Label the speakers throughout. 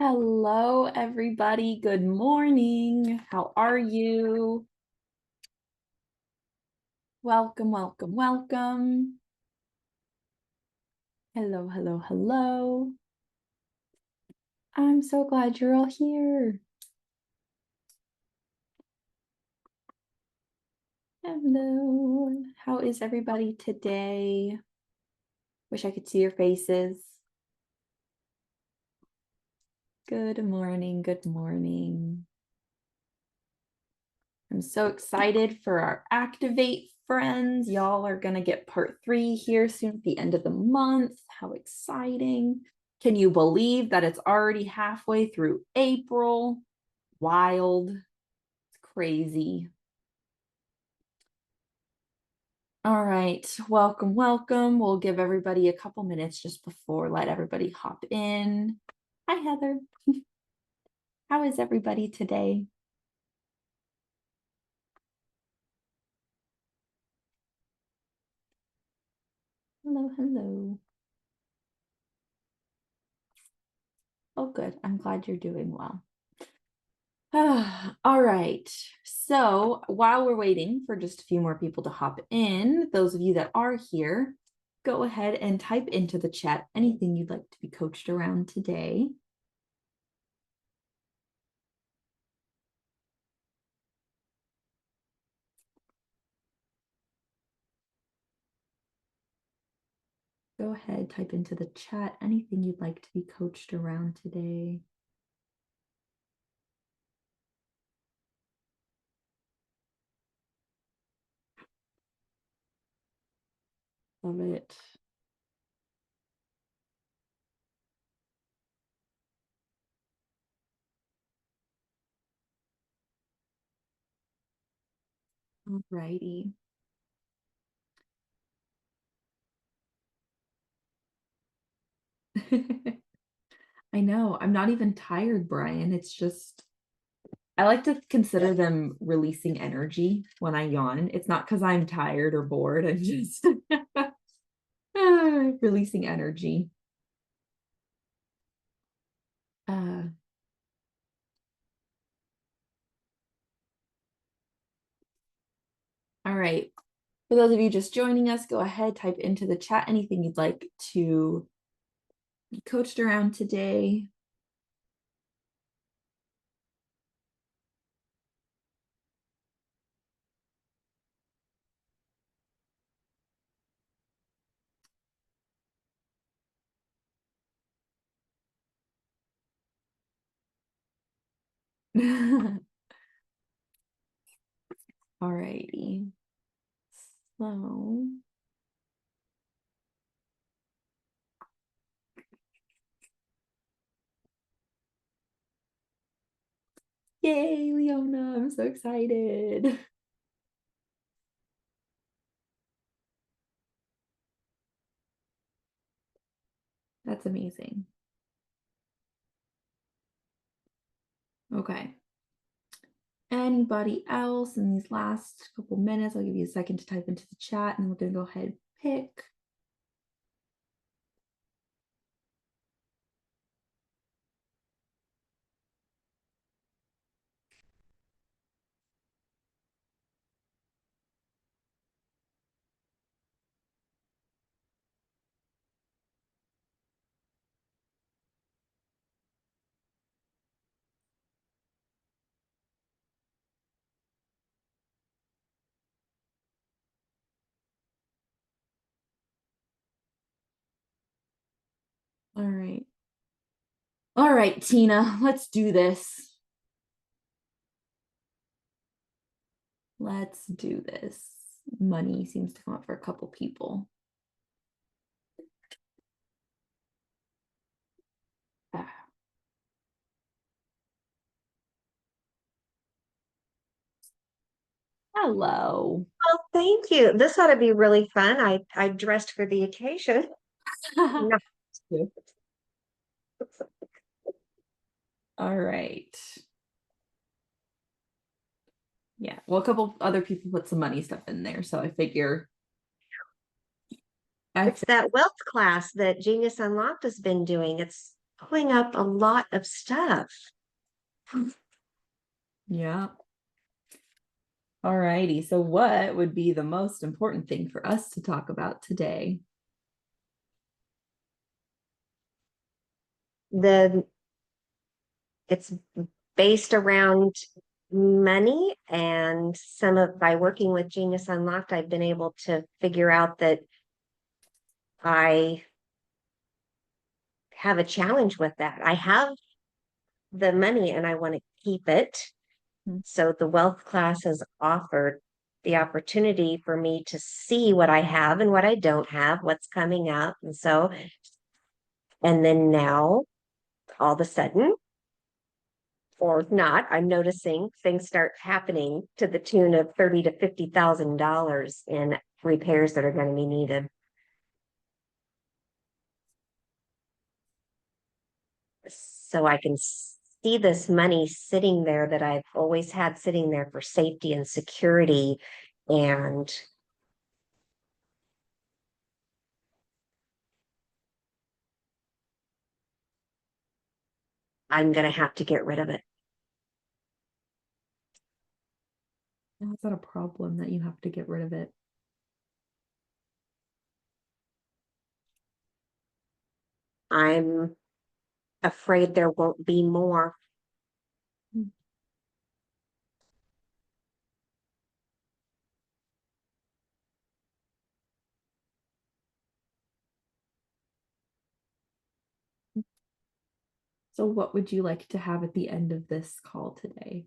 Speaker 1: Hello, everybody. Good morning. How are you? Welcome, welcome, welcome. Hello, hello, hello. I'm so glad you're all here. Hello. How is everybody today? Wish I could see your faces. Good morning, good morning. I'm so excited for our Activate friends. Y'all are going to get part 3 here soon at the end of the month. How exciting. Can you believe that it's already halfway through April? Wild. It's crazy. All right. Welcome, welcome. We'll give everybody a couple minutes just before, let everybody hop in. Hi, Heather. How is everybody today? Hello, hello. Oh, good. I'm glad you're doing well. All right. So while we're waiting for just a few more people to hop in, those of you that are here, go ahead and type into the chat anything you'd like to be coached around today. Go ahead, type into the chat anything you'd like to be coached around today. Love it. All righty. I know. I'm not even tired, Brian. It's just, I like to consider them releasing energy when I yawn. It's not because I'm tired or bored. I'm just releasing energy. All right. For those of you just joining us, go ahead, type into the chat anything you'd like to be coached around today. All righty. So, yay, Leona, I'm so excited. That's amazing. Okay. Anybody else in these last couple minutes? I'll give you a second to type into the chat and we're going to go ahead and pick. All right. All right, Tina, let's do this. Let's do this. Money seems to come up for a couple people. Hello.
Speaker 2: Well, thank you. This ought to be really fun. I dressed for the occasion. No.
Speaker 1: All right. Yeah, well, a couple other people put some money stuff in there, so I figure.
Speaker 2: It's that wealth class that Genius Unlocked has been doing. It's pulling up a lot of stuff.
Speaker 1: Yeah. All righty. So what would be the most important thing for us to talk about today?
Speaker 2: The it's based around money, and some of by working with Genius Unlocked, I've been able to figure out that I have a challenge with that. I have the money and I want to keep it.
Speaker 1: Hmm.
Speaker 2: So the wealth class has offered the opportunity for me to see what I have and what I don't have, what's coming up. And so, and then now all of a sudden, or not, I'm noticing things start happening to the tune of $30,000 to $50,000 in repairs that are going to be needed. So I can see this money sitting there that I've always had sitting there for safety and security. And I'm going to have to get rid of it.
Speaker 1: Is that a problem that you have to get rid of it?
Speaker 2: I'm afraid there won't be more.
Speaker 1: Hmm. So what would you like to have at the end of this call today?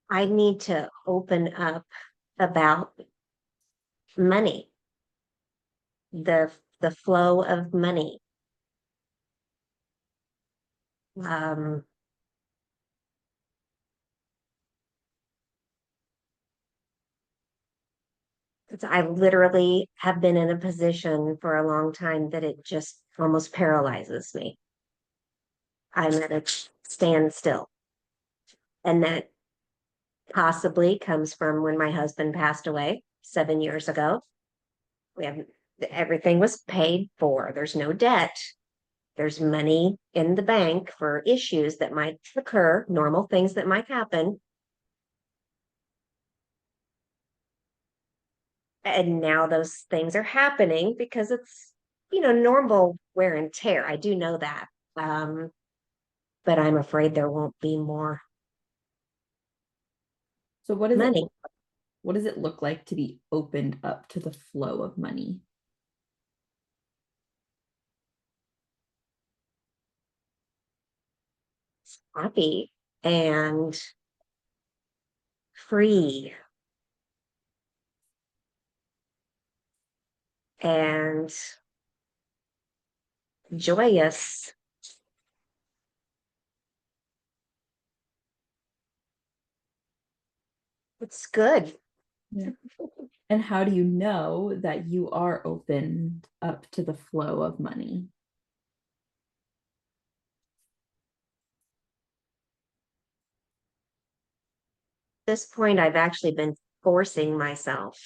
Speaker 2: I need to open up about money, the the flow of money. Um, I literally have been in a position for a long time that it just almost paralyzes me. I'm at a standstill. And that possibly comes from when my husband passed away 7 years ago. We have everything was paid for. There's no debt. There's money in the bank for issues that might occur, normal things that might happen. And now those things are happening because it's, normal wear and tear. I do know that. Um, but I'm afraid there won't be more
Speaker 1: So
Speaker 2: money.
Speaker 1: what does it look like to be opened up to the flow of money?
Speaker 2: Happy and free and joyous. It's good.
Speaker 1: Yeah. And how do you know that you are opened up to the flow of money?
Speaker 2: This point, I've actually been forcing myself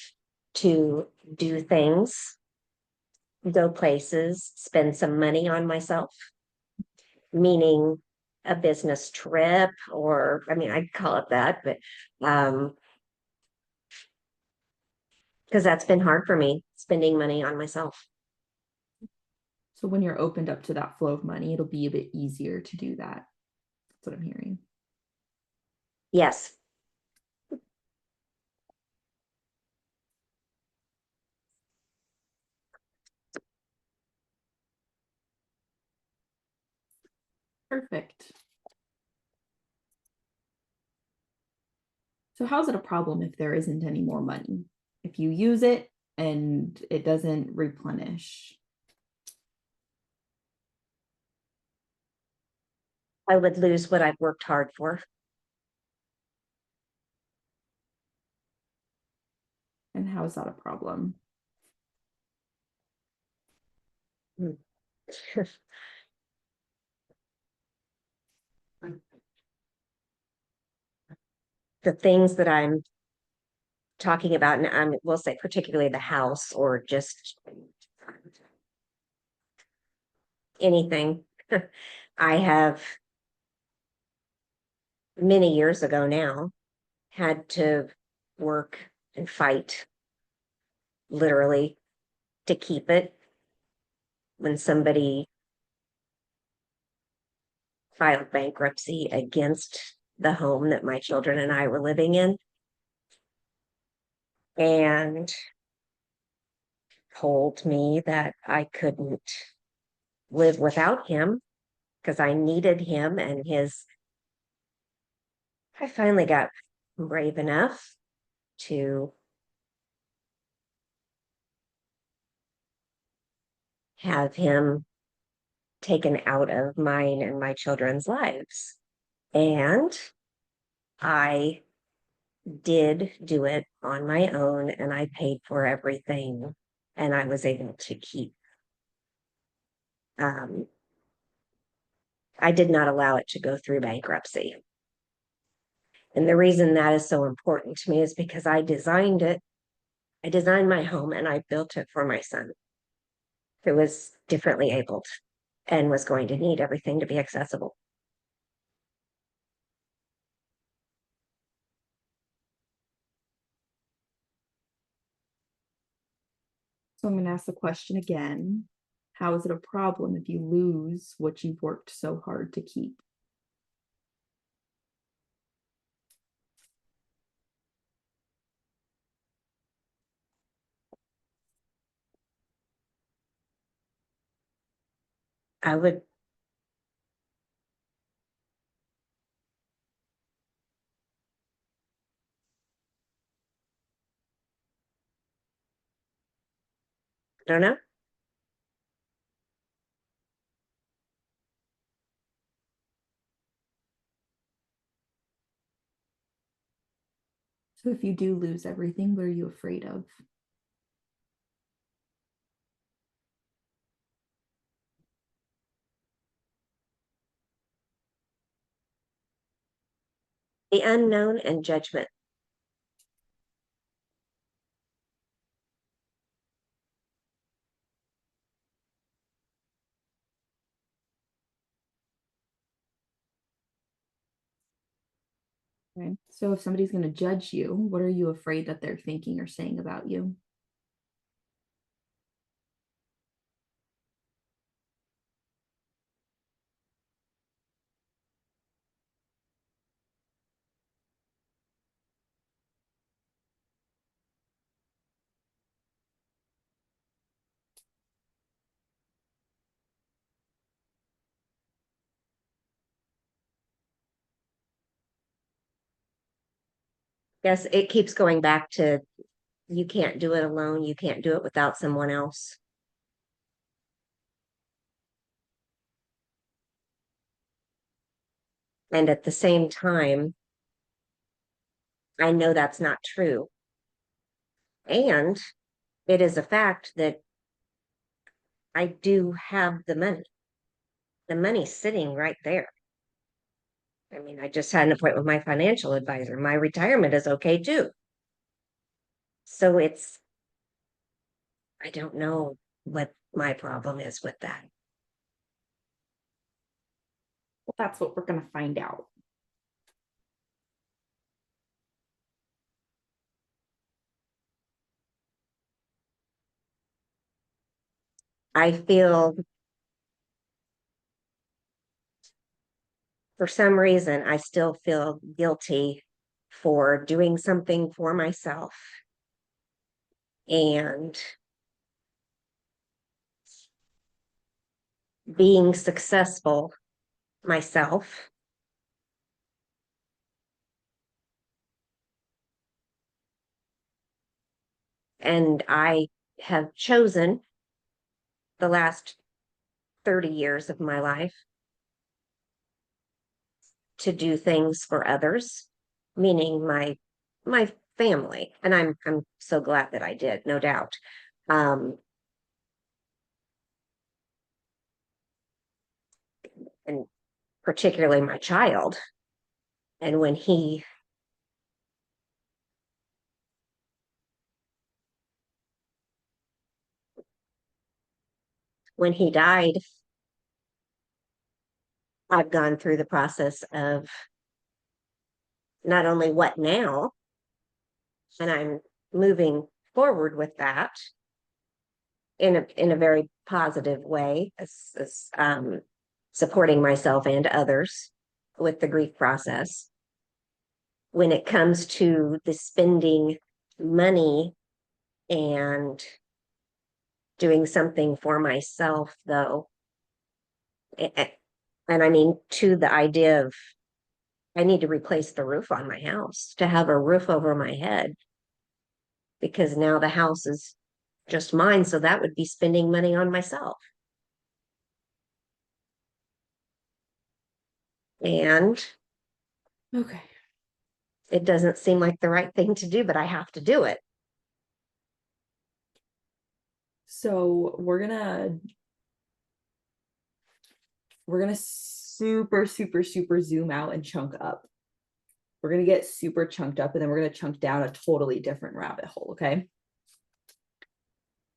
Speaker 2: to do things, go places, spend some money on myself, meaning a business trip, or I mean, I'd call it that, but because that's been hard for me, spending money on myself.
Speaker 1: So when you're opened up to that flow of money, it'll be a bit easier to do that. That's what I'm hearing.
Speaker 2: Yes.
Speaker 1: Perfect. So how's it a problem if there isn't any more money? If you use it and it doesn't replenish?
Speaker 2: I would lose what I've worked hard for.
Speaker 1: And how is that a problem?
Speaker 2: The things that I'm talking about, and we'll say particularly the house or just anything. I have many years ago now had to work and fight literally to keep it when somebody filed bankruptcy against the home that my children and I were living in and told me that I couldn't live without him because I needed him and his. I finally got brave enough to have him taken out of mine and my children's lives. And I did do it on my own and I paid for everything and I was able to keep. Um, I did not allow it to go through bankruptcy. And the reason that is so important to me is because I designed it. I designed my home and I built it for my son who was differently abled and was going to need everything to be accessible.
Speaker 1: So I'm going to ask the question again. How is it a problem if you lose what you've worked so hard to keep?
Speaker 2: I would, I don't know.
Speaker 1: So if you do lose everything, what are you afraid of?
Speaker 2: The unknown and judgment.
Speaker 1: Okay. So if somebody's going to judge you, what are you afraid that they're thinking or saying about you?
Speaker 2: Yes, it keeps going back to you can't do it alone. You can't do it without someone else. And at the same time, I know that's not true. And it is a fact that I do have the money. The money's sitting right there. I mean, I just had an appointment with my financial advisor. My retirement is okay too. So I don't know what my problem is with that.
Speaker 1: Well, that's what we're going to find out.
Speaker 2: I feel for some reason, I still feel guilty for doing something for myself and being successful myself. And I have chosen the last 30 years of my life to do things for others, meaning my family. And I'm so glad that I did, no doubt. Um, and particularly my child. And when he when he died, I've gone through the process of not only what now, and I'm moving forward with that in a very positive way, as supporting myself and others with the grief process. When it comes to the spending money and doing something for myself, though, and I mean, to the idea of I need to replace the roof on my house to have a roof over my head because now the house is just mine. So that would be spending money on myself. And
Speaker 1: Okay.
Speaker 2: it doesn't seem like the right thing to do, but I have to do it.
Speaker 1: So we're gonna super, super, super zoom out and chunk up. We're gonna get super chunked up and then we're gonna chunk down a totally different rabbit hole, okay?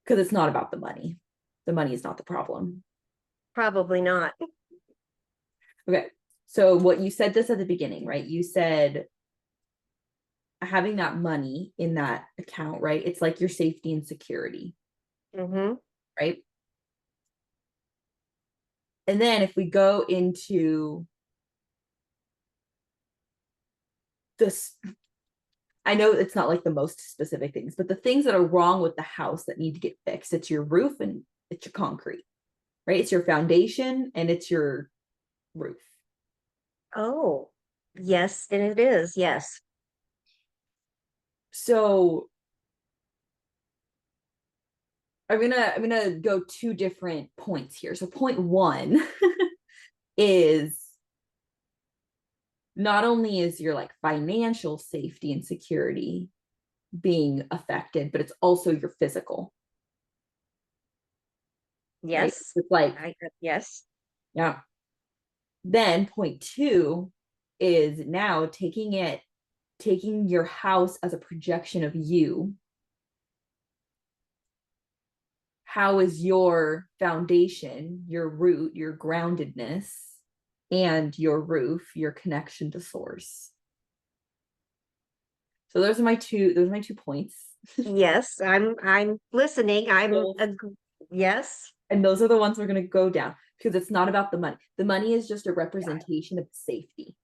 Speaker 1: Because it's not about the money. The money is not the problem.
Speaker 2: Probably not.
Speaker 1: Okay. So what you said this at the beginning, right? You said having that money in that account, right? It's like your safety and security,
Speaker 2: Mm-hmm.
Speaker 1: right? And then if we go into this, I know it's not like the most specific things, but the things that are wrong with the house that need to get fixed, it's your roof and it's your concrete, right? It's your foundation and it's your roof.
Speaker 2: Oh, yes, and it is. Yes.
Speaker 1: So I'm gonna go two different points here. So point one is not only is your like financial safety and security being affected, but it's also your physical, right?
Speaker 2: Yes.
Speaker 1: It's like,
Speaker 2: Yes.
Speaker 1: yeah. Then point two is now taking your house as a projection of you. How is your foundation, your root, your groundedness, and your roof, your connection to source? So those are my two points.
Speaker 2: Yes. I'm listening. Yes.
Speaker 1: And those are the ones we're going to go down because it's not about the money. The money is just a representation of safety.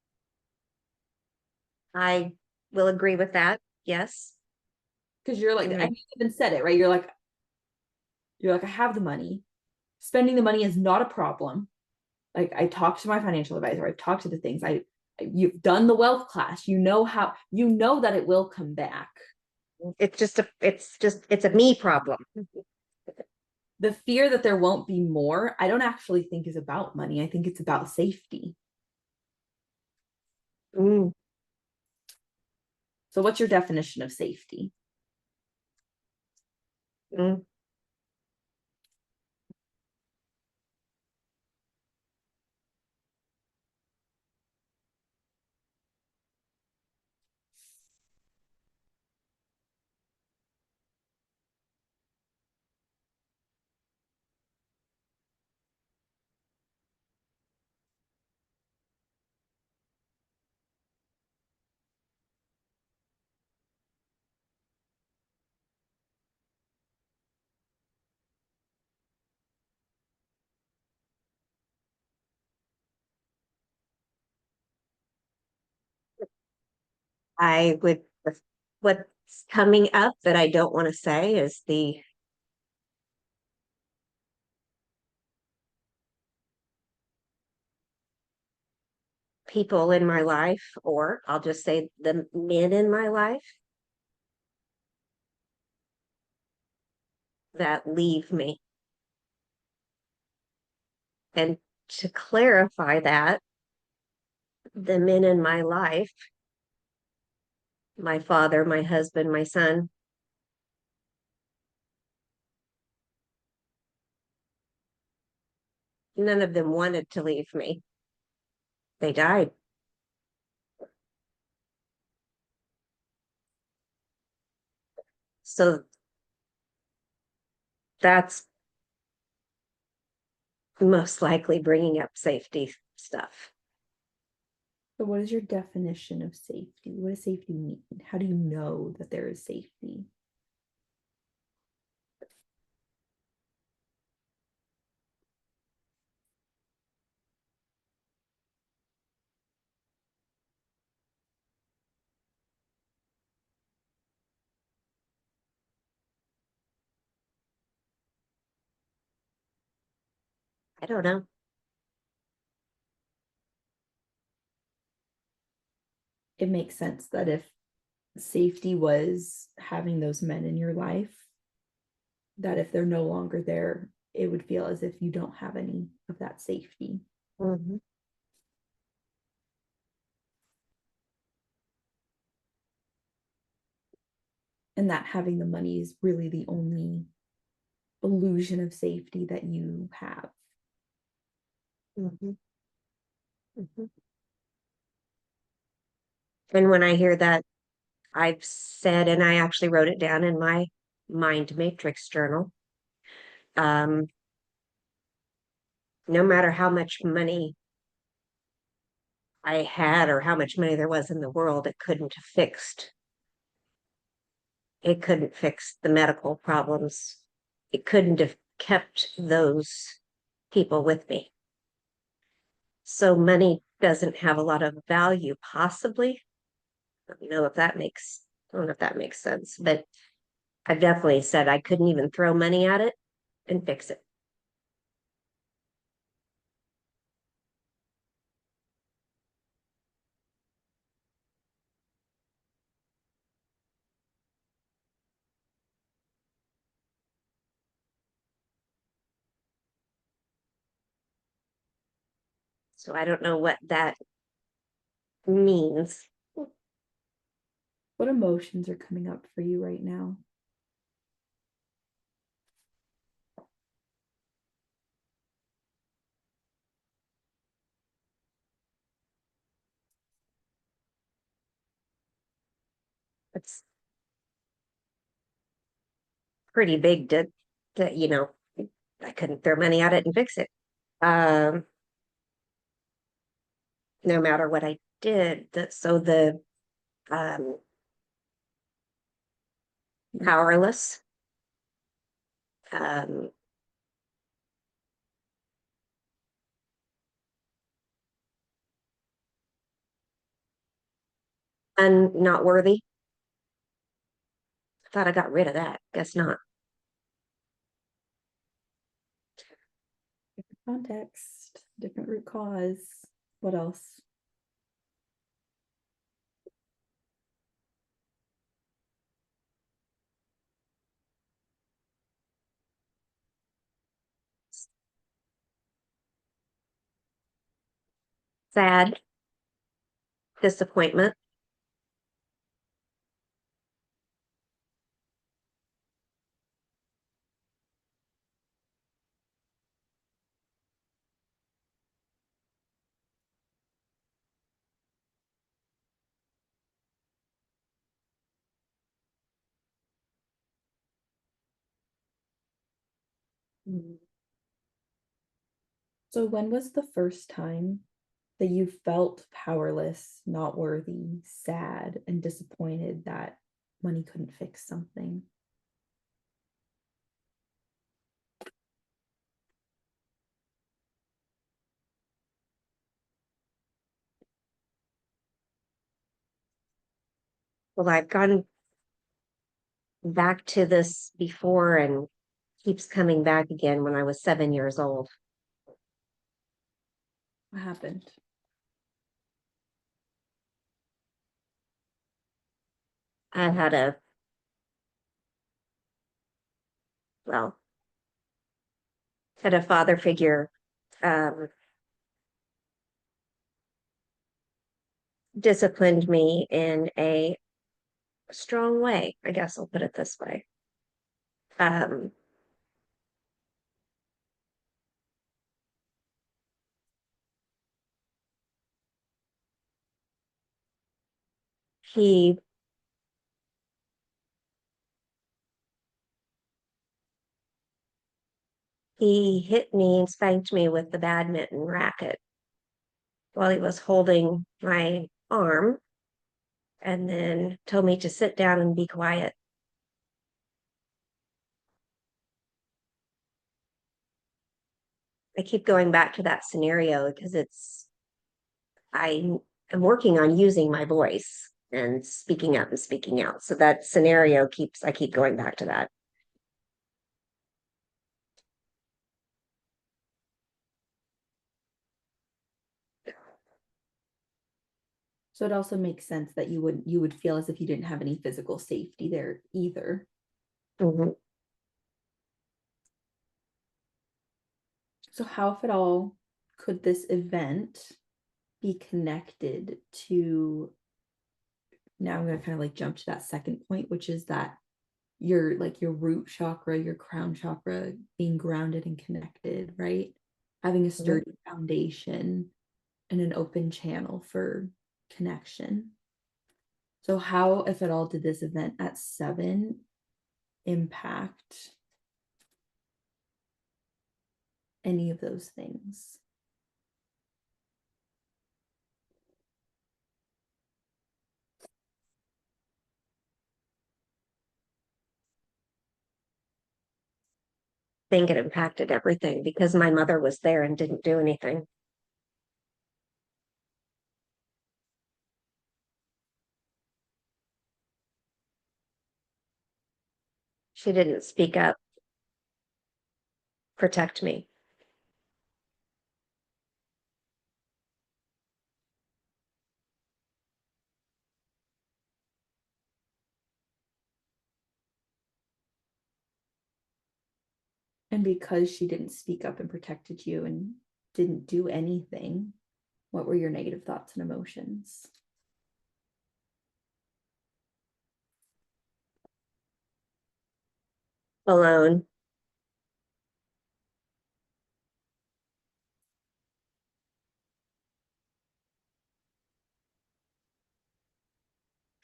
Speaker 2: I will agree with that. Yes.
Speaker 1: Because you're like,
Speaker 2: And
Speaker 1: I even said it, right? You're like, I have the money. Spending the money is not a problem. Like I talked to my financial advisor, I've talked to the things. You've done the wealth class. You know that it will come back.
Speaker 2: it's a me problem.
Speaker 1: The fear that there won't be more, I don't actually think is about money. I think it's about safety.
Speaker 2: Mm.
Speaker 1: So what's your definition of safety?
Speaker 2: Mm. I would, what's coming up that I don't want to say is the people in my life, or I'll just say the men in my life that leave me. And to clarify that, the men in my life, my father, my husband, my son, none of them wanted to leave me. They died. So that's most likely bringing up safety stuff.
Speaker 1: So, what is your definition of safety? What does safety mean? How do you know that there is safety?
Speaker 2: I don't know.
Speaker 1: It makes sense that if safety was having those men in your life, that if they're no longer there, it would feel as if you don't have any of that safety.
Speaker 2: Mm-hmm.
Speaker 1: And that having the money is really the only illusion of safety that you have.
Speaker 2: Mm-hmm. Mm-hmm. And when I hear that, I've said, and I actually wrote it down in my mind matrix journal. Um, no matter how much money I had or how much money there was in the world, it couldn't fix the medical problems. It couldn't have kept those people with me. So money doesn't have a lot of value, possibly. I don't know if that makes I don't know if that makes sense, but I've definitely said I couldn't even throw money at it and fix it. So I don't know what that means.
Speaker 1: What emotions are coming up for you right now?
Speaker 2: It's pretty big to I couldn't throw money at it and fix it. Um, no matter what I did. So the um, powerless, um, and not worthy. I thought I got rid of that. Guess not.
Speaker 1: Context, different root cause. What else?
Speaker 2: Sad, disappointment.
Speaker 1: Mm. So, when was the first time that you felt powerless, not worthy, sad, and disappointed that money couldn't fix something?
Speaker 2: Well, I've gone back to this before and keeps coming back again when I was 7 years old.
Speaker 1: What happened?
Speaker 2: I had well, had a father figure um, disciplined me in a strong way. I guess I'll put it this way. Um, he He hit me and spanked me with the badminton racket while he was holding my arm and then told me to sit down and be quiet. I keep going back to that scenario because I am working on using my voice and speaking up and speaking out. So that scenario I keep going back to that.
Speaker 1: So it also makes sense that you would feel as if you didn't have any physical safety there either.
Speaker 2: Mhm.
Speaker 1: So how, if at all, could this event be connected to, now I'm going to kind of like jump to that second point, which is that your root chakra, your crown chakra being grounded and connected, right? Having a
Speaker 2: Mhm.
Speaker 1: sturdy foundation and an open channel for connection. So how, if at all, did this event at 7 impact any of those things?
Speaker 2: I think it impacted everything because my mother was there and didn't do anything. She didn't speak up, protect me.
Speaker 1: And because she didn't speak up and protected you and didn't do anything, what were your negative thoughts and emotions?
Speaker 2: Alone.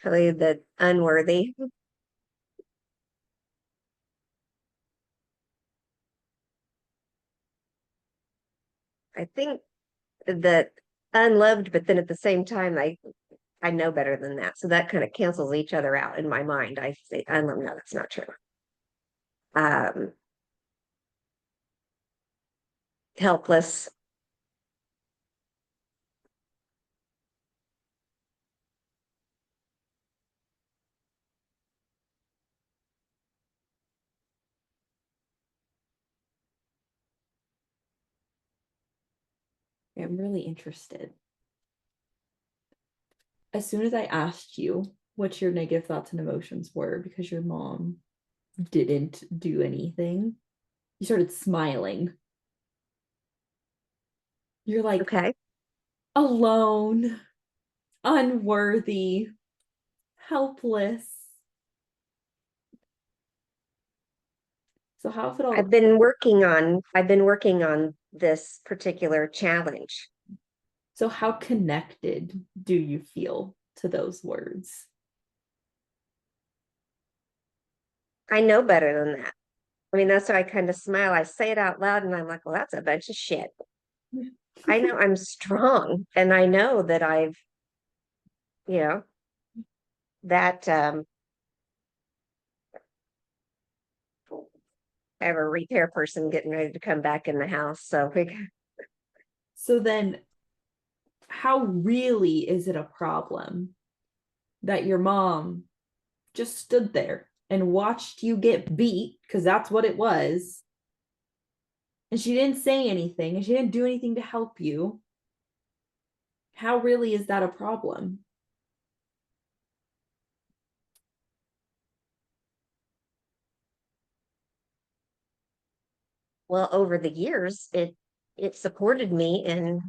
Speaker 2: Really the unworthy. I think that unloved, but then at the same time, I know better than that. So that kind of cancels each other out in my mind. I say unloved. No, that's not true. Um, Helpless.
Speaker 1: I'm really interested. As soon as I asked you what your negative thoughts and emotions were because your mom didn't do anything, you started smiling. You're like,
Speaker 2: Okay.
Speaker 1: alone, unworthy, helpless. So how, if it all,
Speaker 2: I've been working on this particular challenge.
Speaker 1: so how connected do you feel to those words?
Speaker 2: I know better than that. I mean, that's why I kind of smile. I say it out loud and I'm like, well, that's a bunch of shit. I know I'm strong and I know that you know, that I have a repair person getting ready to come back in the house. So
Speaker 1: So then, how really is it a problem that your mom just stood there and watched you get beat, because that's what it was, and she didn't say anything and she didn't do anything to help you? How really is that a problem?
Speaker 2: well, over the years, it supported me in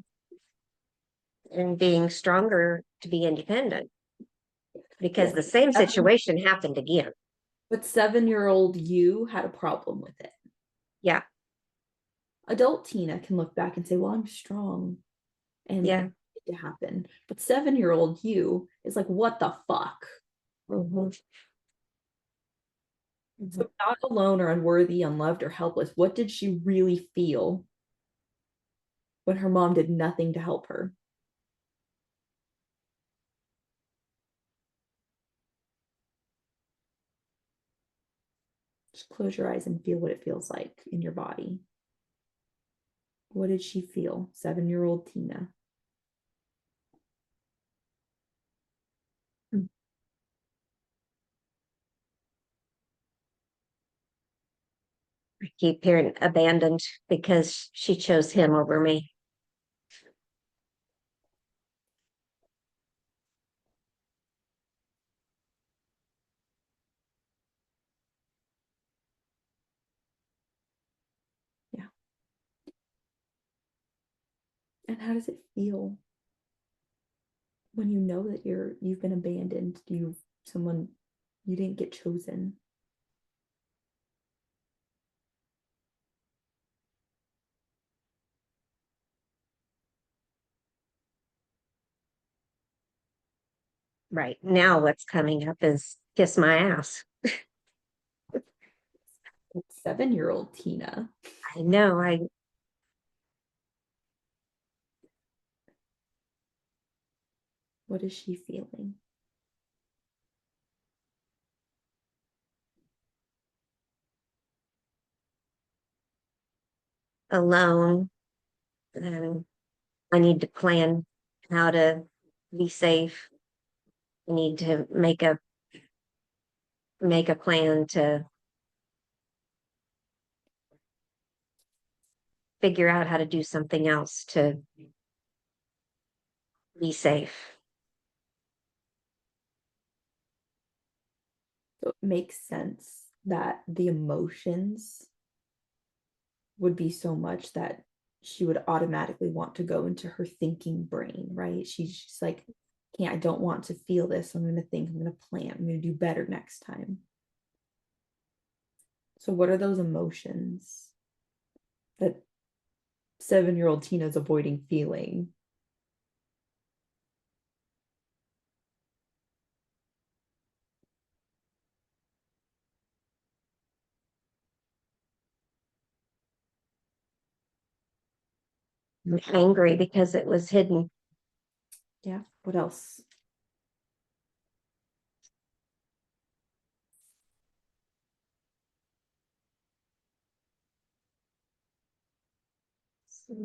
Speaker 2: being stronger to be independent because
Speaker 1: Yes,
Speaker 2: the same situation happened again.
Speaker 1: but 7-year-old you had a problem with it.
Speaker 2: Yeah,
Speaker 1: Adult Tina can look back and say, well, I'm strong and
Speaker 2: yeah.
Speaker 1: it to happen. But 7-year-old you is like, what the fuck?
Speaker 2: Mhm. Mhm.
Speaker 1: So not alone or unworthy, unloved or helpless. What did she really feel when her mom did nothing to help her? Just close your eyes and feel what it feels like in your body. What did she feel? 7-year-old Tina.
Speaker 2: I keep hearing abandoned because she chose him over me.
Speaker 1: Yeah. And how does it feel when you know that you've been abandoned? You someone you didn't get chosen.
Speaker 2: Right now, what's coming up is kiss my ass.
Speaker 1: 7-year-old Tina.
Speaker 2: I know I
Speaker 1: What is she feeling?
Speaker 2: alone and I need to plan how to be safe. I need to make a plan to figure out how to do something else to be safe.
Speaker 1: So it makes sense that the emotions would be so much that she would automatically want to go into her thinking brain, right? She's just like, can't, I don't want to feel this. I'm going to think, I'm going to plan, I'm going to do better next time. So, what are those emotions that 7-year-old Tina's avoiding feeling?
Speaker 2: I'm angry because it was hidden.
Speaker 1: Yeah. What else?
Speaker 2: So,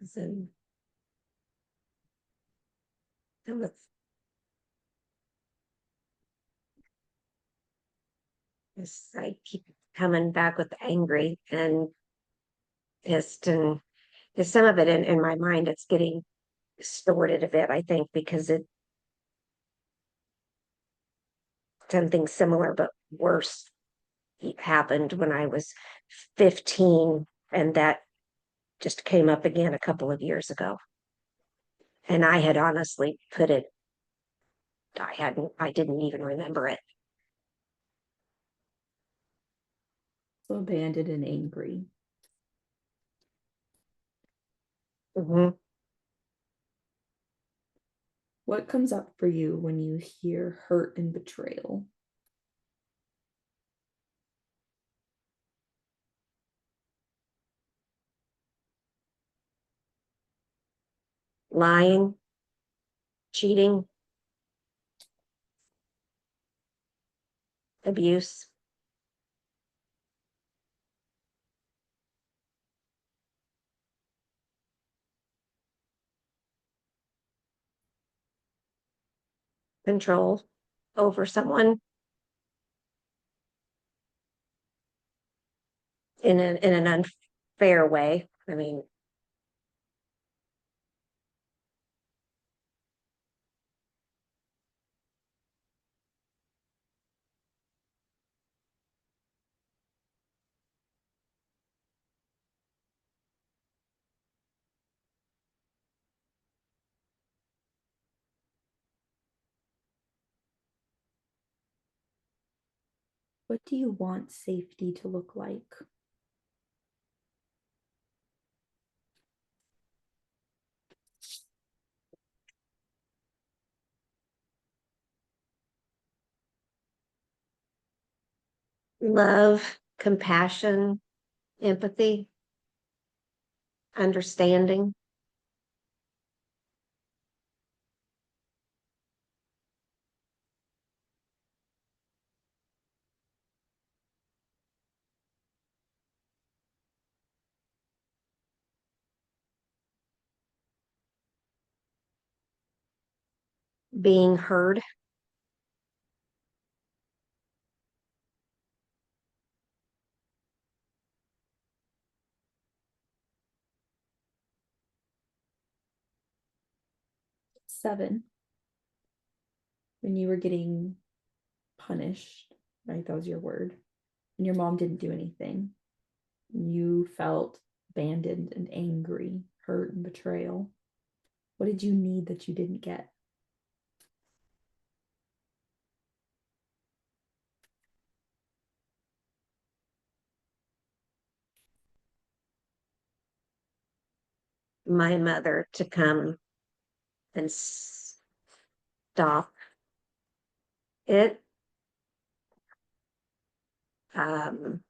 Speaker 2: so it was I keep coming back with angry and pissed and there's some of it in my mind it's getting distorted a bit, I think, because it something similar but worse happened when I was 15, and that just came up again a couple of years ago. And I had honestly put it, I didn't even remember it.
Speaker 1: So abandoned and angry.
Speaker 2: Mhm.
Speaker 1: What comes up for you when you hear hurt and betrayal?
Speaker 2: Lying, cheating, abuse, control over someone in an unfair way. I mean,
Speaker 1: What do you want safety to look like?
Speaker 2: Love, compassion, empathy, understanding. Being heard.
Speaker 1: 7, when you were getting punished, right? That was your word. And your mom didn't do anything. You felt abandoned and angry, hurt and betrayal. What did you need that you didn't get?
Speaker 2: My mother to come and stop it. Um,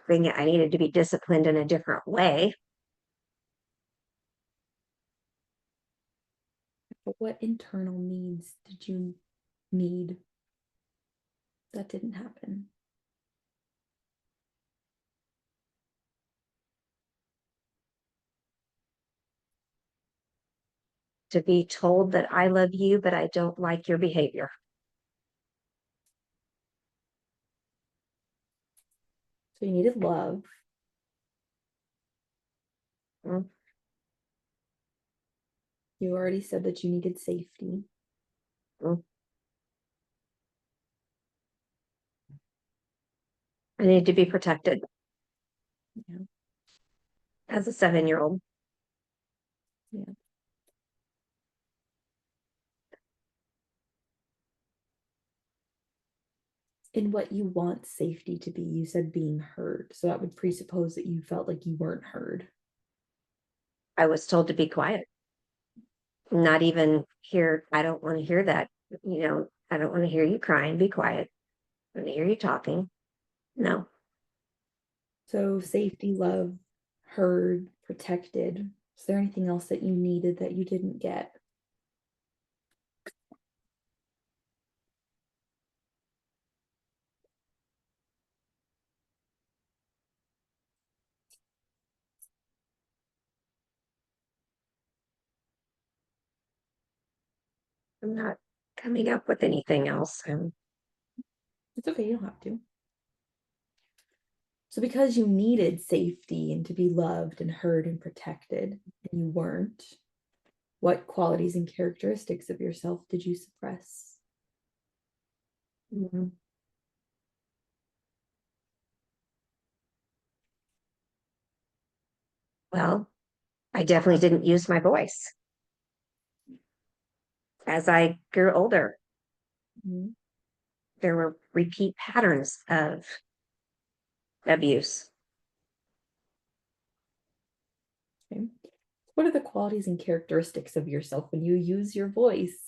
Speaker 2: Thing I needed to be disciplined in a different way.
Speaker 1: But what internal needs did you need that didn't happen?
Speaker 2: To be told that I love you, but I don't like your behavior.
Speaker 1: So you needed love.
Speaker 2: Mm.
Speaker 1: You already said that you needed safety.
Speaker 2: Mm. I need to be protected.
Speaker 1: Yeah.
Speaker 2: As a 7-year-old.
Speaker 1: Yeah. In what you want safety to be, you said being heard. So that would presuppose that you felt like you weren't heard.
Speaker 2: I was told to be quiet. Not even hear, I don't want to hear that. I don't want to hear you crying. Be quiet. I want to hear you talking. No.
Speaker 1: So safety, love, heard, protected. Is there anything else that you needed that you didn't get?
Speaker 2: I'm not coming up with anything else.
Speaker 1: It's okay, you don't have to. So because you needed safety and to be loved and heard and protected, and you weren't, what qualities and characteristics of yourself did you suppress?
Speaker 2: Mhm. Well, I definitely didn't use my voice. As I grew older,
Speaker 1: Mhm.
Speaker 2: there were repeat patterns of abuse.
Speaker 1: Okay. What are the qualities and characteristics of yourself when you use your voice?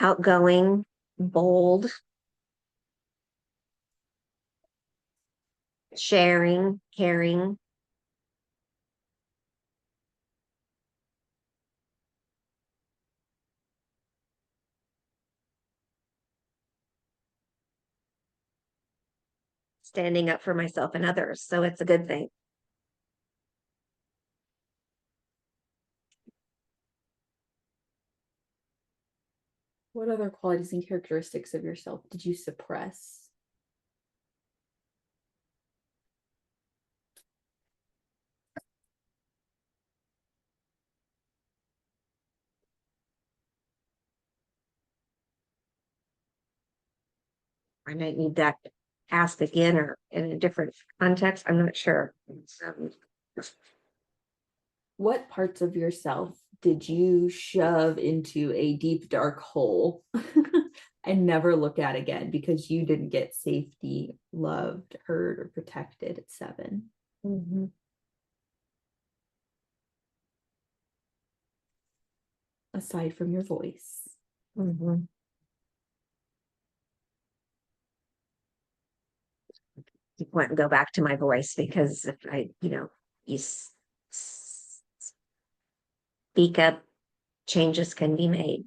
Speaker 2: Outgoing, bold, sharing, caring, standing up for myself and others. So it's a good thing.
Speaker 1: What other qualities and characteristics of yourself did you suppress?
Speaker 2: I might need that asked again or in a different context. I'm not sure.
Speaker 1: What parts of yourself did you shove into a deep, dark hole and never look at again because you didn't get safety, loved, heard, or protected at 7.
Speaker 2: Mm-hmm.
Speaker 1: Aside from your voice.
Speaker 2: Mm-hmm. You want to go back to my voice because if you speak up, changes can be made.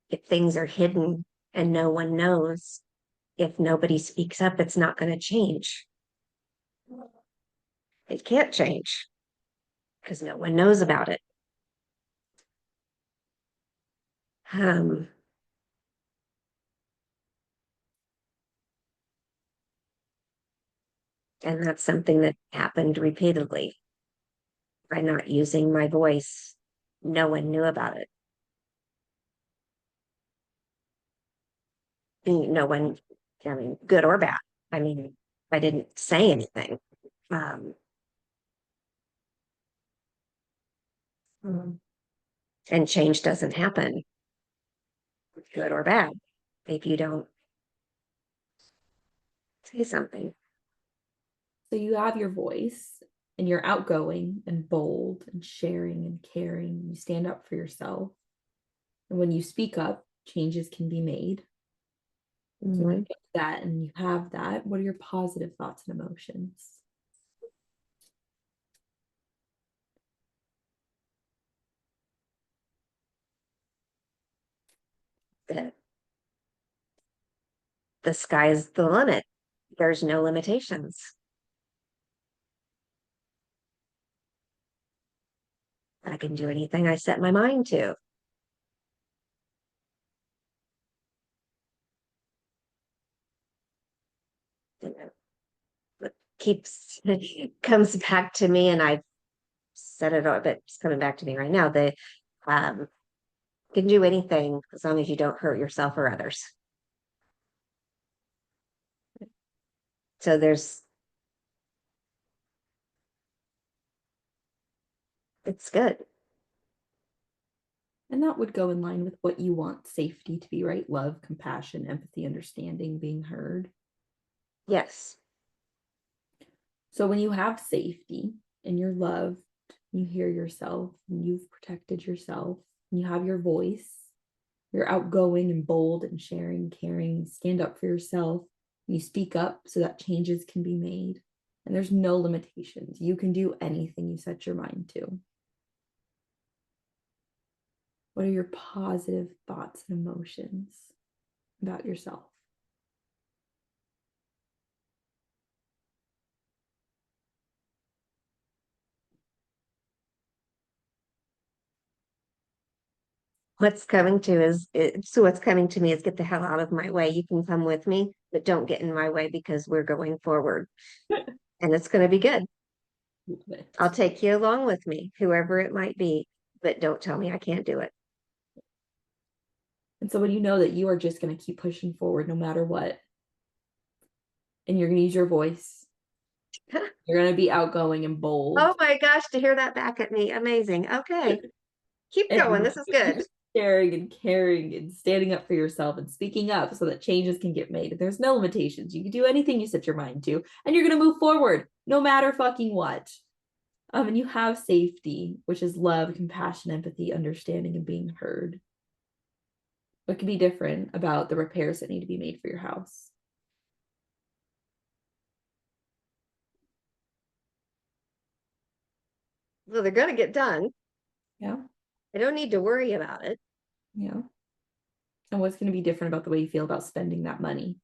Speaker 2: If things are hidden and no one knows, if nobody speaks up, it's not going to change. It can't change because no one knows about it. Um, and that's something that happened repeatedly. By not using my voice, no one knew about it. No one, I mean, good or bad. I mean, I didn't say anything. Um, and change doesn't happen, good or bad, if you don't say something.
Speaker 1: So you have your voice and you're outgoing and bold and sharing and caring. You stand up for yourself. And when you speak up, changes can be made. So when you get that and you have that, what are your positive thoughts and emotions?
Speaker 2: The, the sky's the limit. There's no limitations. I can do anything I set my mind to. You know, what keeps comes back to me, and I've said it, but it's coming back to me right now. The um, can do anything as long as you don't hurt yourself or others. So it's good.
Speaker 1: And that would go in line with what you want safety to be, right? Love, compassion, empathy, understanding, being heard.
Speaker 2: Yes.
Speaker 1: So when you have safety and you're loved, you hear yourself and you've protected yourself, and you have your voice, you're outgoing and bold and sharing, caring, stand up for yourself, and you speak up so that changes can be made. And there's no limitations. You can do anything you set your mind to. What are your positive thoughts and emotions about yourself?
Speaker 2: What's coming to me is get the hell out of my way. You can come with me, but don't get in my way because we're going forward and it's going to be good. I'll take you along with me, whoever it might be, but don't tell me I can't do it.
Speaker 1: And so when you know that you are just going to keep pushing forward no matter what, and you're going to use your voice, you're going to be outgoing and bold.
Speaker 2: Oh my gosh, to hear that back at me. Amazing. Okay. Keep
Speaker 1: And
Speaker 2: going. This is good.
Speaker 1: sharing and caring and standing up for yourself and speaking up so that changes can get made. There's no limitations. You can do anything you set your mind to, and you're going to move forward no matter fucking what. And you have safety, which is love, compassion, empathy, understanding, and being heard. What could be different about the repairs that need to be made for your house?
Speaker 2: Well, they're going to get done.
Speaker 1: Yeah.
Speaker 2: I don't need to worry about it.
Speaker 1: Yeah. And what's going to be different about the way you feel about spending that money?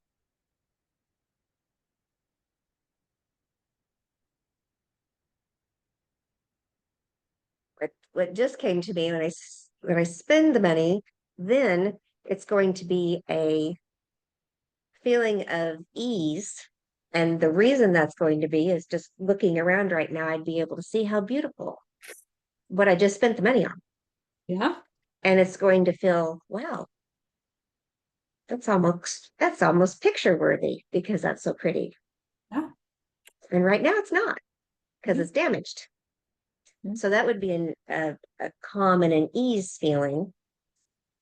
Speaker 2: What just came to me when I spend the money, then it's going to be a feeling of ease. And the reason that's going to be is just looking around right now, I'd be able to see how beautiful what I just spent the money on.
Speaker 1: Yeah.
Speaker 2: And it's going to feel, wow, that's almost picture worthy because that's so pretty.
Speaker 1: Yeah.
Speaker 2: And right now it's not because
Speaker 1: Yeah.
Speaker 2: it's damaged. So that would be a calm and an ease feeling.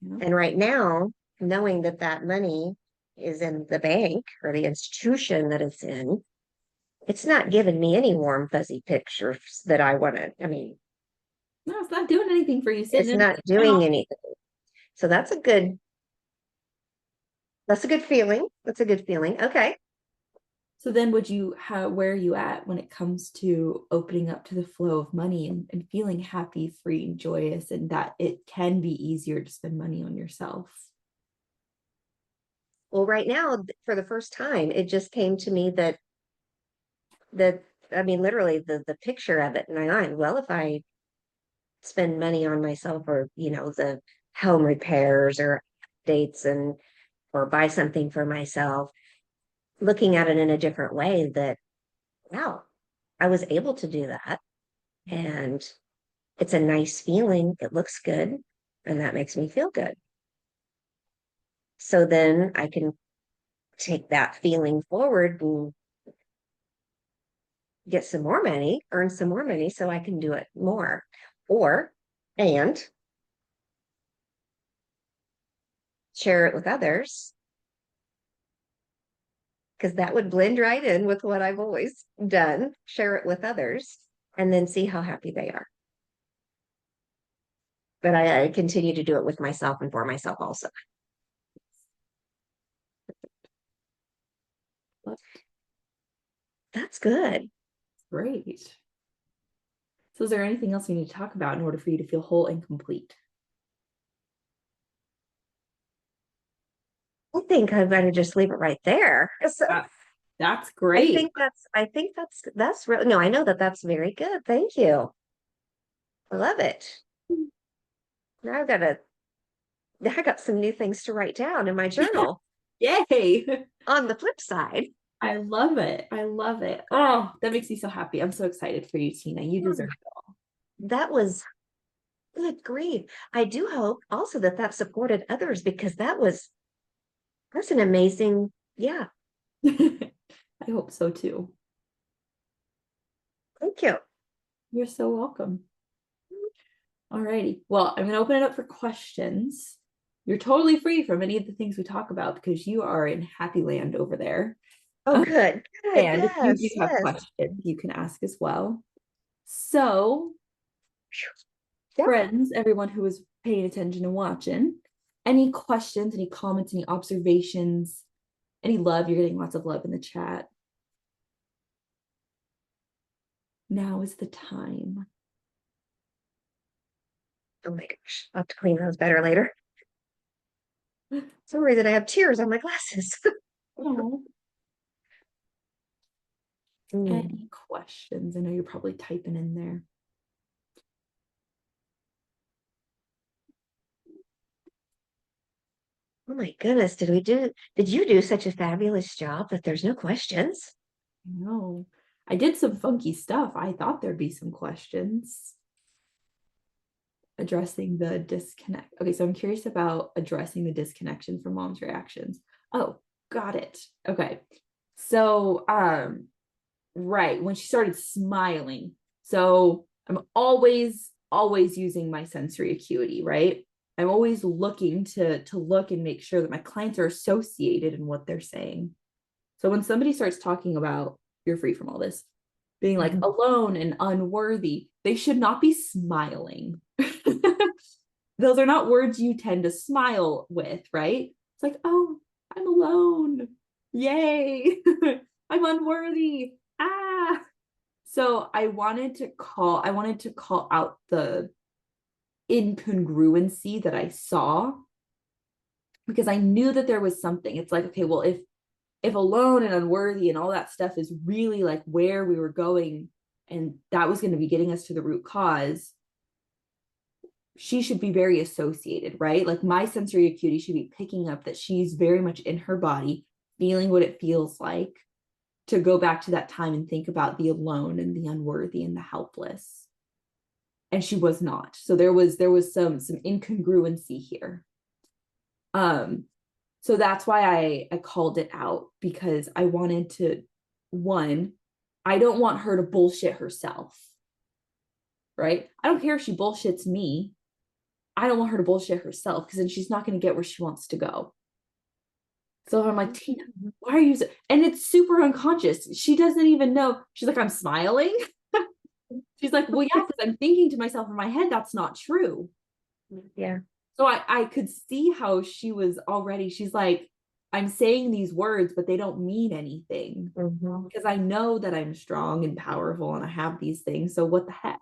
Speaker 1: Yeah.
Speaker 2: And right now, knowing that that money is in the bank or the institution that it's in, it's not giving me any warm, fuzzy pictures that I want to. I mean,
Speaker 1: No, it's not doing anything for you sitting
Speaker 2: it's
Speaker 1: in
Speaker 2: not
Speaker 1: an
Speaker 2: doing
Speaker 1: account.
Speaker 2: anything. So that's a good feeling. That's a good feeling. Okay.
Speaker 1: So then where are you at when it comes to opening up to the flow of money and feeling happy, free, and joyous, and that it can be easier to spend money on yourself?
Speaker 2: Well, right now, for the first time, it just came to me that I mean, literally the picture of it in my mind. Well, if I spend money on myself or, the home repairs or dates or buy something for myself, looking at it in a different way that, wow, I was able to do that. And it's a nice feeling. It looks good. And that makes me feel good. So then I can take that feeling forward and get some more money, earn some more money so I can do it more. Or, and share it with others because that would blend right in with what I've always done. Share it with others and then see how happy they are. But I continue to do it with myself and for myself also.
Speaker 1: That's
Speaker 2: That's good.
Speaker 1: great. So is there anything else we need to talk about in order for you to feel whole and complete?
Speaker 2: I think I better just leave it right there. So
Speaker 1: That's great.
Speaker 2: I think that's real. No, I know that that's very good. Thank you. I love it. Now I got some new things to write down in my journal
Speaker 1: Yay.
Speaker 2: on the flip side.
Speaker 1: I love it. I love it. Oh, that makes me so happy. I'm so excited for you, Tina. You deserve it all.
Speaker 2: That was good grief. I do hope also that supported others because that's an amazing, yeah.
Speaker 1: I hope so too.
Speaker 2: Thank you.
Speaker 1: You're so welcome. All righty. Well, I'm going to open it up for questions. You're totally free from any of the things we talk about because you are in happy land over there.
Speaker 2: Oh, good. Good.
Speaker 1: And if you do
Speaker 2: Yes.
Speaker 1: have
Speaker 2: Yes.
Speaker 1: questions, you can ask as well. So,
Speaker 2: Yep.
Speaker 1: friends, everyone who is paying attention and watching, any questions, any comments, any observations, any love? You're getting lots of love in the chat. Now is the time.
Speaker 2: Oh my gosh. I'll have to clean those better later. For some reason I have tears on my glasses.
Speaker 1: Oh,
Speaker 2: Mm.
Speaker 1: any questions? I know you're probably typing in there.
Speaker 2: Oh my goodness. Did you do such a fabulous job that there's no questions?
Speaker 1: No, I did some funky stuff. I thought there'd be some questions addressing the disconnect. Okay, so I'm curious about addressing the disconnection from mom's reactions. Oh, got it. Okay. So, right, when she started smiling. So, I'm always using my sensory acuity, right? I'm always looking to look and make sure that my clients are associated in what they're saying. So when somebody starts talking about you're free from all this, being like alone and unworthy, they should not be smiling. Those are not words you tend to smile with, right? It's like, oh, I'm alone. Yay. I'm unworthy. Ah. So I wanted to call out the incongruency that I saw because I knew that there was something. It's like, okay, well, if alone and unworthy and all that stuff is really like where we were going and that was going to be getting us to the root cause, she should be very associated, right? Like my sensory acuity should be picking up that she's very much in her body, feeling what it feels like to go back to that time and think about the alone and the unworthy and the helpless. And she was not. So there was some incongruency here. So that's why I called it out because I wanted to, one, I don't want her to bullshit herself. right? I don't care if she bullshits me. I don't want her to bullshit herself because then she's not going to get where she wants to go. So I'm like, Tina, why are you so? And it's super unconscious. She doesn't even know. She's like, I'm smiling. She's like, well, yeah, because I'm thinking to myself in my head, that's not true.
Speaker 2: Yeah.
Speaker 1: So I could see how she was already, she's like, I'm saying these words, but they don't mean anything because I know that I'm strong and powerful and I have these things. So what the heck?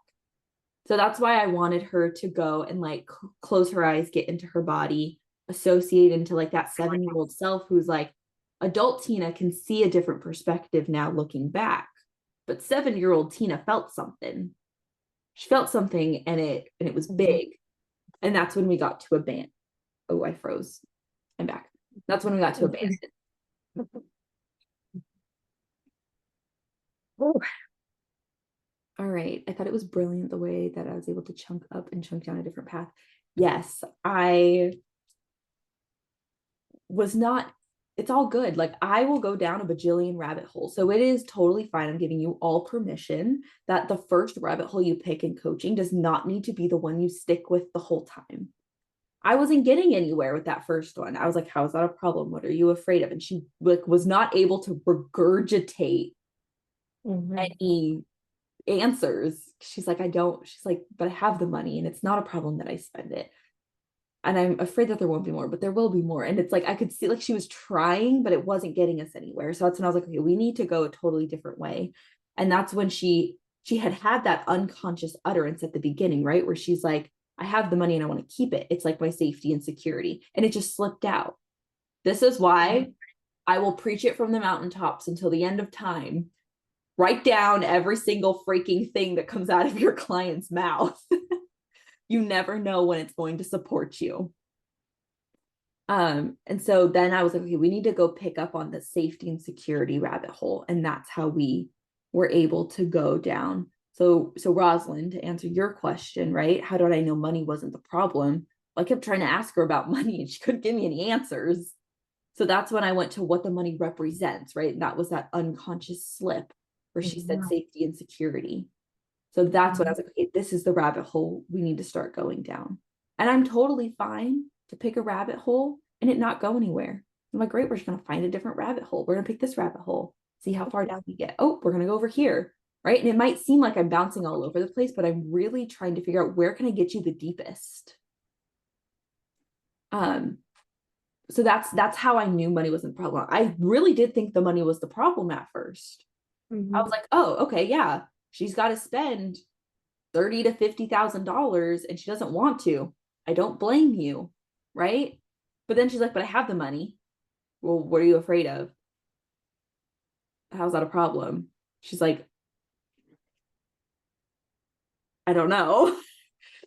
Speaker 1: So that's why I wanted her to go and like close her eyes, get into her body, associate into like that 7-year-old self who's like, adult Tina can see a different perspective now looking back. But 7-year-old Tina felt something. She felt something and it was big. And that's when we got to abandon. Oh, I froze. I'm back. That's when we got to abandon.
Speaker 2: Oh,
Speaker 1: All right. I thought it was brilliant the way that I was able to chunk up and chunk down a different path. Yes, I was not, it's all good. Like I will go down a bajillion rabbit holes. So it is totally fine. I'm giving you all permission that the first rabbit hole you pick in coaching does not need to be the one you stick with the whole time. I wasn't getting anywhere with that first one. I was like, how is that a problem? What are you afraid of? And she like was not able to regurgitate any answers. She's like, I don't, she's like, but I have the money and it's not a problem that I spend it. And I'm afraid that there won't be more, but there will be more. And it's like, I could see like she was trying, but it wasn't getting us anywhere. So that's when I was like, okay, we need to go a totally different way. And that's when she had that unconscious utterance at the beginning, right? Where she's like, I have the money and I want to keep it. It's like my safety and security. And it just slipped out. This is why I will preach it from the mountaintops until the end of time. Write down every single freaking thing that comes out of your client's mouth. You never know when it's going to support you. And so then I was like, okay, we need to go pick up on the safety and security rabbit hole. And that's how we were able to go down. So Rosalind, to answer your question, right? How did I know money wasn't the problem? I kept trying to ask her about money and she couldn't give me any answers. So that's when I went to what the money represents, right? And that was that unconscious slip where she said safety and security. So that's when I was like, okay, this is the rabbit hole we need to start going down. And I'm totally fine to pick a rabbit hole and it not go anywhere. I'm like, great, we're just going to find a different rabbit hole. We're going to pick this rabbit hole, see how far down we get. Oh, we're going to go over here. Right. And it might seem like I'm bouncing all over the place, but I'm really trying to figure out where can I get you the deepest. So that's how I knew money wasn't the problem. I really did think the money was the problem at first. I was like, oh, okay, yeah, she's got to spend $30,000 to $50,000 and she doesn't want to. I don't blame you, right? But then she's like, but I have the money. Well, what are you afraid of? How's that a problem? She's like, I don't know.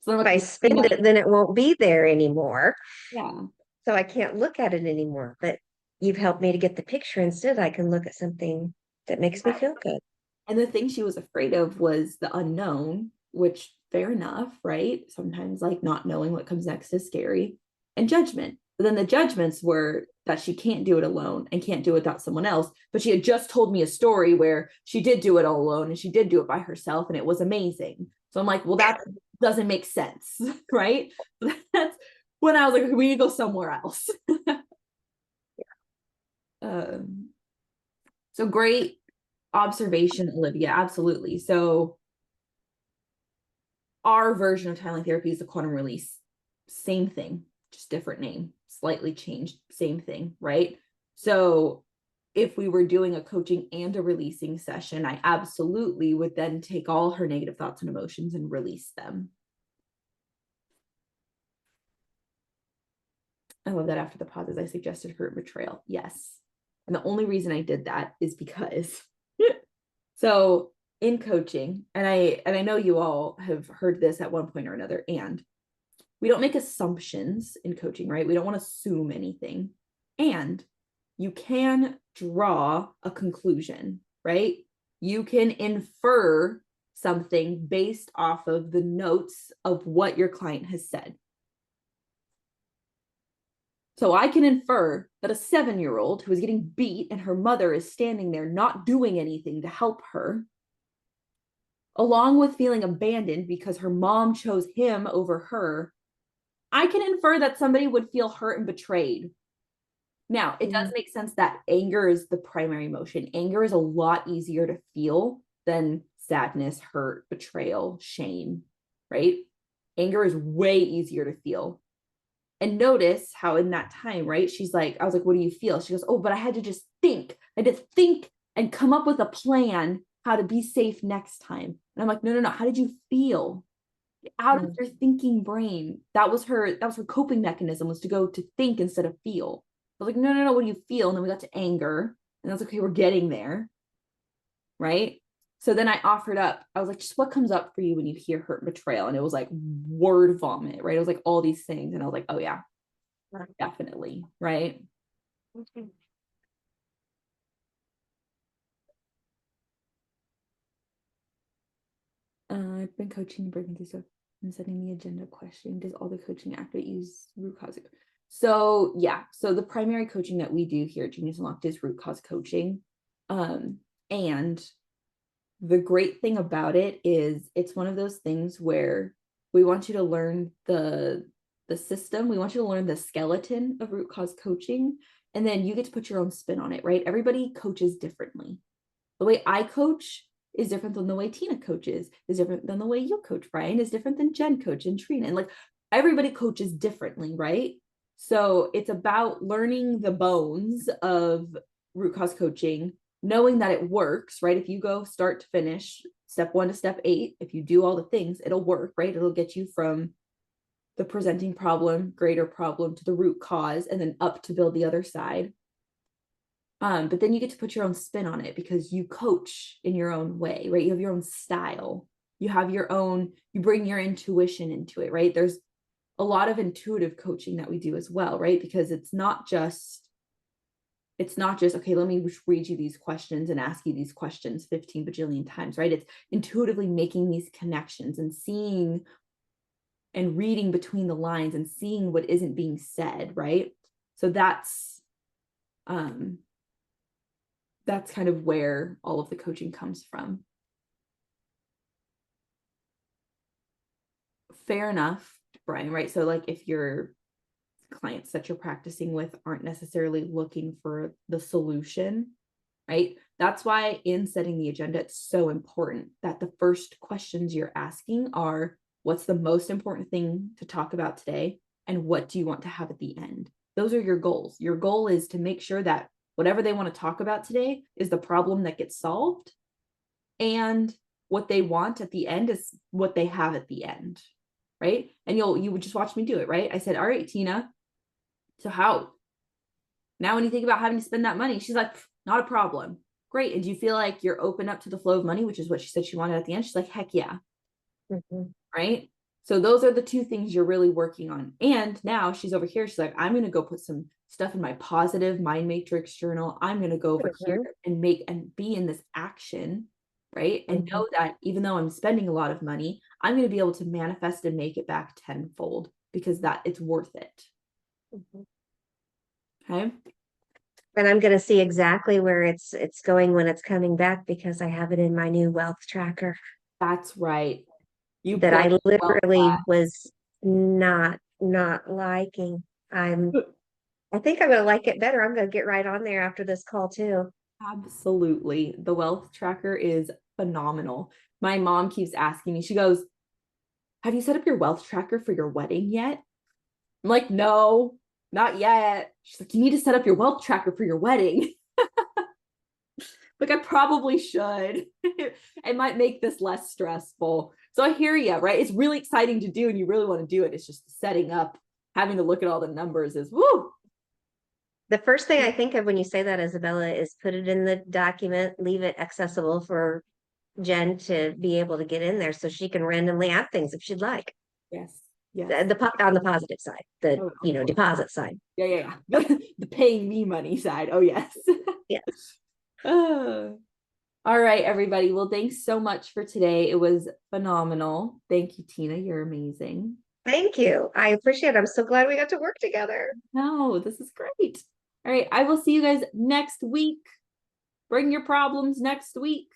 Speaker 1: So I'm
Speaker 2: if
Speaker 1: like,
Speaker 2: I spend it, then it won't be there anymore.
Speaker 1: yeah.
Speaker 2: So I can't look at it anymore. But you've helped me to get the picture. Instead, I can look at something that makes me feel good.
Speaker 1: And the thing she was afraid of was the unknown, which fair enough, right? Sometimes like not knowing what comes next is scary, and judgment. But then the judgments were that she can't do it alone and can't do it without someone else. But she had just told me a story where she did do it all alone and she did do it by herself and it was amazing. So I'm like, well, that doesn't make sense, right? That's when I was like, okay, we need to go somewhere else. um, so great observation, Olivia. Absolutely. So our version of timeline therapy is the quantum release. Same thing, just different name, slightly changed, same thing, right? So if we were doing a coaching and a releasing session, I absolutely would then take all her negative thoughts and emotions and release them. I love that after the pauses, I suggested hurt betrayal. Yes. And the only reason I did that is because so in coaching, and I know you all have heard this at one point or another, and we don't make assumptions in coaching, right? We don't want to assume anything. And you can draw a conclusion, right? You can infer something based off of the notes of what your client has said. So I can infer that a 7-year-old who is getting beat and her mother is standing there not doing anything to help her along with feeling abandoned because her mom chose him over her, I can infer that somebody would feel hurt and betrayed. Now, it does make sense that anger is the primary emotion. Anger is a lot easier to feel than sadness, hurt, betrayal, shame, right? Anger is way easier to feel. And notice how in that time, right? She's like, I was like, what do you feel? She goes, oh, but I had to just think. I had to think and come up with a plan how to be safe next time. And I'm like, no, no, no. How did you feel? Out of your thinking brain. That was her coping mechanism, was to go to think instead of feel. I was like, no, no, no, what do you feel? And then we got to anger. And I was like, okay, we're getting there. Right. So then I offered up, I was like, just what comes up for you when you hear hurt and betrayal? And it was like word vomit, right? It was like all these things. And I was like, oh yeah, definitely. Right. I've been coaching, breaking through stuff and setting the agenda question. Does all the coaching activate use root cause? So yeah, so the primary coaching that we do here at Genius Unlocked is root cause coaching. And the great thing about it is it's one of those things where we want you to learn the system. We want you to learn the skeleton of root cause coaching, and then you get to put your own spin on it, right? Everybody coaches differently. The way I coach is different than the way Tina coaches, is different than the way you coach, Brian, is different than Jenn coach and Trina. And like everybody coaches differently, right? So it's about learning the bones of root cause coaching, knowing that it works, right? If you go start to finish, step 1 to step 8, if you do all the things, it'll work, right? It'll get you from the presenting problem, greater problem, to the root cause, and then up to build the other side. But then you get to put your own spin on it because you coach in your own way, right? You have your own style. You have your own, you bring your intuition into it, right? There's a lot of intuitive coaching that we do as well, right? Because it's not just, okay, let me read you these questions and ask you these questions 15 bajillion times, right? It's intuitively making these connections and seeing and reading between the lines and seeing what isn't being said, right? So that's kind of where all of the coaching comes from. Fair enough, Brian, right? So like if your clients that you're practicing with aren't necessarily looking for the solution, right? That's why in setting the agenda, it's so important that the first questions you're asking are, what's the most important thing to talk about today? And what do you want to have at the end? Those are your goals. Your goal is to make sure that whatever they want to talk about today is the problem that gets solved. And what they want at the end is what they have at the end, right? And you would just watch me do it, right? I said, all right, Tina, so how? Now when you think about having to spend that money, she's like, not a problem. Great. And do you feel like you're open up to the flow of money, which is what she said she wanted at the end? She's like, heck yeah. Right. So those are the two things you're really working on. And now she's over here. She's like, I'm going to go put some stuff in my positive mind matrix journal. I'm going to go over here and be in this action. Right. And know that even though I'm spending a lot of money, I'm going to be able to manifest and make it back tenfold because that it's worth it. Okay.
Speaker 2: And I'm going to see exactly where it's going when it's coming back because I have it in my new wealth tracker.
Speaker 1: That's right.
Speaker 2: That I literally was not liking. I think I'm going to like it better. I'm going to get right on there after this call too.
Speaker 1: Absolutely. The wealth tracker is phenomenal. My mom keeps asking me, she goes, have you set up your wealth tracker for your wedding yet? I'm like, no, not yet. She's like, you need to set up your wealth tracker for your wedding. Like, I probably should. It might make this less stressful. So I hear you, right? It's really exciting to do and you really want to do it. It's just setting up, having to look at all the numbers is woo.
Speaker 2: The first thing I think of when you say that, Isabella, is put it in the document, leave it accessible for Jenn to be able to get in there so she can randomly add things if she'd like.
Speaker 1: Yes. Yes.
Speaker 2: On the positive side, deposit side.
Speaker 1: Yeah. The paying me money side. Oh, yes.
Speaker 2: Yes.
Speaker 1: All right, everybody. Well, thanks so much for today. It was phenomenal. Thank you, Tina. You're amazing.
Speaker 2: Thank you. I appreciate it. I'm so glad we got to work together.
Speaker 1: No, this is great. All right. I will see you guys next week. Bring your problems next week.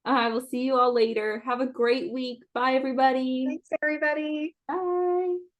Speaker 1: I will see you all later. Have a great week. Bye, everybody.
Speaker 2: Thanks, everybody.
Speaker 1: Bye.